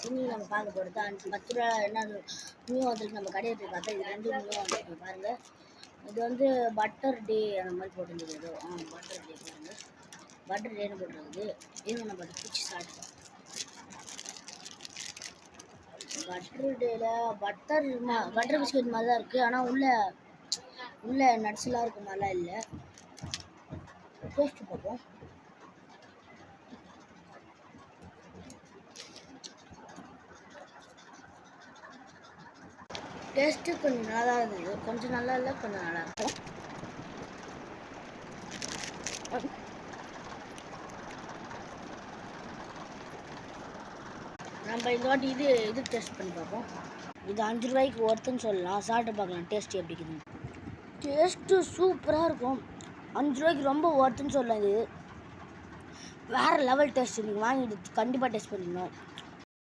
இன்னைக்கு நம்ம பார்க்க போகிறது 10 ரூபா என்ன நியூ வந்துருக்கு. நம்ம கடையை போய் பார்த்தா இது 2 நியூ வந்துருக்கு பாருங்கள். இது வந்து பட்டர் டே அந்த மாதிரி போட்டுருந்தது. ஏதோ பட்டர் டே பாருங்கள், பட்டர் டேன்னு போட்டுருக்குது. இது நம்ம பட்டர் பிடிச்சி சாப்பிட்டோம். பட்டர் டேல பட்டர் பிஸ்கட் மாதிரி தான் இருக்குது. ஆனால் உள்ள நட்ஸ்லாம் இருக்க மாதிரிலாம் இல்லை. டேஸ்ட்டு பார்ப்போம். டேஸ்ட்டு கொஞ்சம் நல்லா தான் இருந்தது. கொஞ்சம் நல்லா இல்லை, கொஞ்சம் நல்லா இருக்கும். நம்ம இந்த வாட்டி இது டேஸ்ட் பண்ணி பார்ப்போம். இது 5 ரூபாய்க்கு ஒருத்தன்னு சொல்லலாம். சாப்பிட்டு பார்க்கலாம் டேஸ்ட் எப்படி இருக்குதுன்னு. டேஸ்ட்டு சூப்பராக இருக்கும். 5 ரூபாய்க்கு ரொம்ப ஒருத்தன்னு சொல்லலாம். இது வேறு லெவல் டேஸ்ட். நீங்கள் வாங்கிட்டு கண்டிப்பாக டேஸ்ட் பண்ணிடணும்.